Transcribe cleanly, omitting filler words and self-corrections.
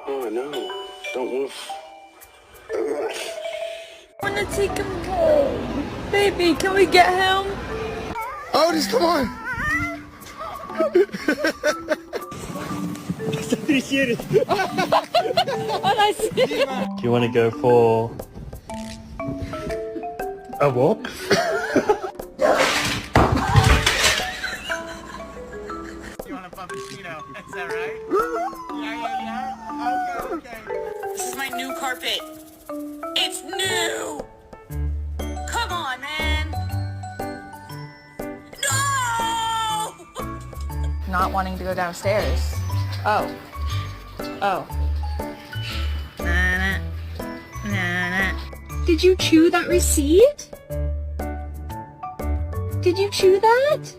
Oh, no. Don't move. I want to take him home. Baby, can we get him? Otis, come on! Oh, nice. Do you want to go for a walk? You want a puppuccino, is that right? Yeah. Okay. This is my new carpet. It's new! Come on, man! No! Not wanting to go downstairs. Oh. Did you chew that receipt? Did you chew that?